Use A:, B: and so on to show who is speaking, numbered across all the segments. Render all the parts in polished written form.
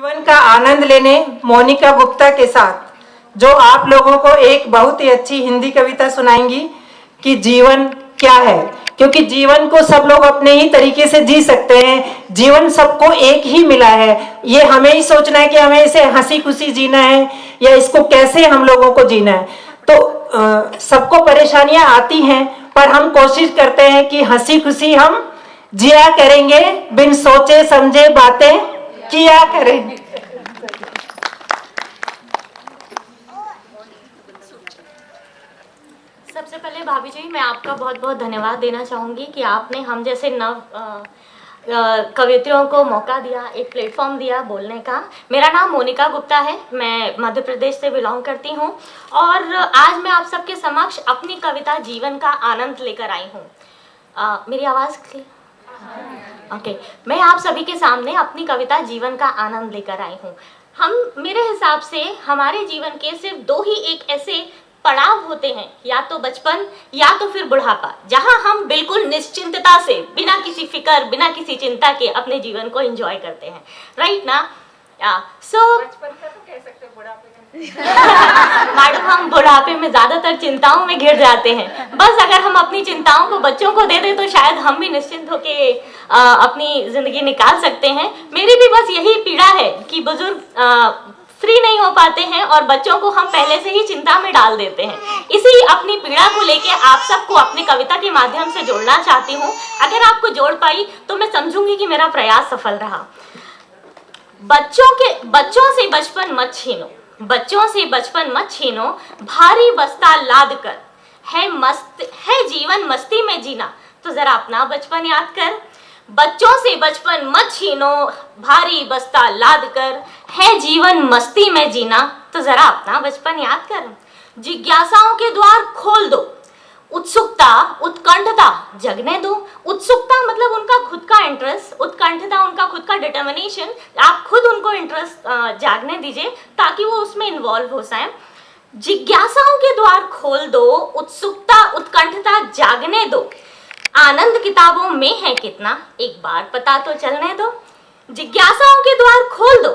A: जीवन का आनंद लेने मोनिका गुप्ता के साथ जो आप लोगों को एक बहुत ही अच्छी हिंदी कविता सुनाएंगी कि जीवन क्या है, क्योंकि जीवन को सब लोग अपने ही तरीके से जी सकते हैं। जीवन सबको एक ही मिला है, ये हमें ही सोचना है कि हमें इसे हंसी खुशी जीना है या इसको कैसे हम लोगों को जीना है। तो सबको परेशानियां आती हैं, पर हम कोशिश करते हैं कि हंसी खुशी हम जिया करेंगे, बिन सोचे समझे बातें किया करेंगे।
B: सबसे पहले भाभी जी, मैं आपका बहुत बहुत धन्यवाद देना चाहूँगी कि आपने हम जैसे नव कवियत्रियों को मौका दिया, एक प्लेटफॉर्म दिया बोलने का। मेरा नाम मोनिका गुप्ता है, मैं मध्य प्रदेश से बिलोंग करती हूँ और आज मैं आप सबके समक्ष अपनी कविता जीवन का आनंद लेकर आई हूँ। मेरी आवाज़ क्लियर? ओके, मैं आप सभी के सामने अपनी कविता जीवन का आनंद लेकर आई हूँ। मेरे हिसाब से हमारे जीवन के सिर्फ दो ही एक ऐसे पड़ाव होते हैं, या तो बचपन या तो फिर बुढ़ापा, जहां हम बिल्कुल निश्चिंतता से बिना किसी फिक्र बिना किसी चिंता के अपने जीवन को एंजॉय करते हैं, राइट ना? बचपन का तो कह सकते हैं, बुढ़ापे मैडम हम बुढ़ापे में ज्यादातर चिंताओं में घिर जाते हैं। बस अगर हम अपनी चिंताओं को बच्चों को दे दें तो शायद हम भी निश्चिंत होके अपनी जिंदगी निकाल सकते हैं। मेरी भी बस यही पीड़ा है कि बुजुर्ग फ्री नहीं हो पाते हैं और बच्चों को हम पहले से ही चिंता में डाल देते हैं। इसी अपनी पीड़ा को लेके आप सबको अपनी कविता के माध्यम से जोड़ना चाहती हूँ। अगर आपको जोड़ पाई तो मैं समझूंगी कि मेरा प्रयास सफल रहा। बच्चों से बचपन मत छीनो, बच्चों से बचपन मत छीनो, भारी बस्ता लाद कर है जीवन मस्ती में जीना, तो जरा अपना बचपन याद कर। बच्चों से बचपन मत छीनो, भारी बस्ता लाद कर है जीवन मस्ती में जीना, तो जरा अपना बचपन याद कर। जिज्ञासाओं के द्वार खोल दो, उत्सुकता उत्कंठता जगने दो। उत्सुकता मतलब उनका खुद का इंटरेस्ट, उत्कंठता उनका खुद का डिटर्मिनेशन। आप खुद उनको इंटरेस्ट जागने दीजिए ताकि वो उसमें इन्वॉल्व हो जाए। जिज्ञासाओं के द्वार खोल दो, उत्सुकता उत्कंठता जागने दो। आनंद किताबों में है कितना, एक बार पता तो चलने दो। जिज्ञासाओं के द्वार खोल दो,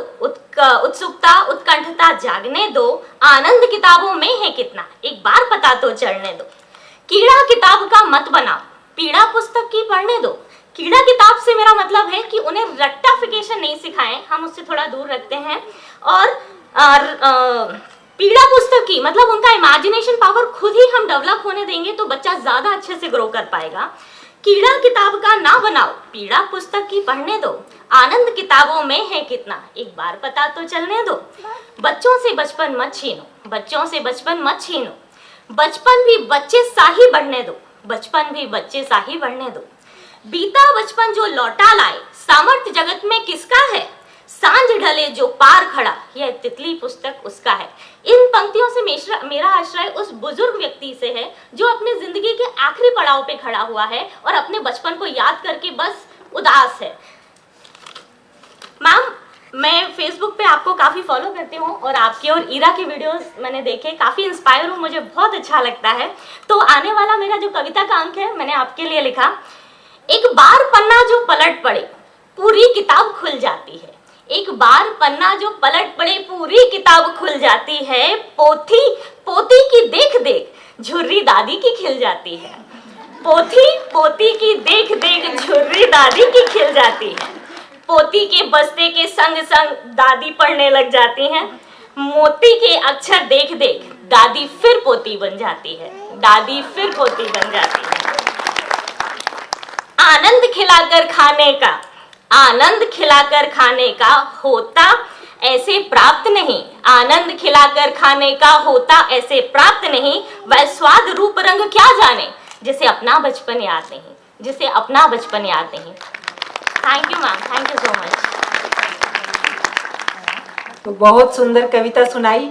B: उत्सुकता उत्कंठता जागने दो। आनंद किताबों में है कितना, एक बार पता तो चलने दो। कीड़ा किताब का मत बनाओ, पीड़ा पुस्तक की पढ़ने दो। कीड़ा किताब से मेरा मतलब है कि उन्हें रट्टाफिकेशन नहीं सिखाएं, हम उससे थोड़ा दूर रखते हैं। और पीड़ा पुस्तक की मतलब उनका इमेजिनेशन पावर खुद ही हम डेवलप होने देंगे तो बच्चा ज्यादा अच्छे से ग्रो कर पाएगा। कीड़ा किताब का ना बनाओ, पीड़ा पुस्तक की पढ़ने दो। आनंद किताबों में है कितना, एक बार पता तो चलने दो। बच्चों से बचपन मत छीनो, बच्चों से बचपन मत छीनो। बचपन भी बच्चे सा ही बढ़ने दो, बचपन भी बच्चे सा ही बढ़ने दो। बीता बचपन जो लौटा लाए, सामर्थ्य जगत में किसका है। सांझ ढले जो पार खड़ा, यह तितली पुस्तक उसका है। इन पंक्तियों से मेरा आश्रय उस बुजुर्ग व्यक्ति से है जो अपनी जिंदगी के आखिरी पड़ाव पे खड़ा हुआ है और अपने बचपन को याद करके बस उदास है। मैम, मैं फेसबुक पे आपको काफ़ी फॉलो करती हूँ और आपके और ईरा के वीडियोस मैंने देखे, काफ़ी इंस्पायर हूँ, मुझे बहुत अच्छा लगता है। तो आने वाला मेरा जो कविता का अंक है मैंने आपके लिए लिखा। एक बार पन्ना जो पलट पड़े पूरी किताब खुल जाती है। एक बार पन्ना जो पलट पड़े पूरी किताब खुल जाती है। पोती की देख देख झुर्री दादी की खिल जाती है। पोती की देख देख झुर्री दादी की खिल जाती है। पोती के बस्ते के संग संग दादी पढ़ने लग जाती हैं। मोती के अक्षर देख देख दादी फिर पोती बन जाती है, दादी फिर पोती बन जाती है। आनंद खिलाकर खाने का, आनंद खिलाकर खाने का होता ऐसे प्राप्त नहीं। आनंद खिलाकर खाने का होता ऐसे प्राप्त नहीं। वह स्वाद रूप रंग क्या जाने जिसे अपना बचपन याद नहीं, जिसे अपना बचपन याद नहीं। Thank you ma'am, thank you so much.
A: तो बहुत सुंदर कविता सुनाई।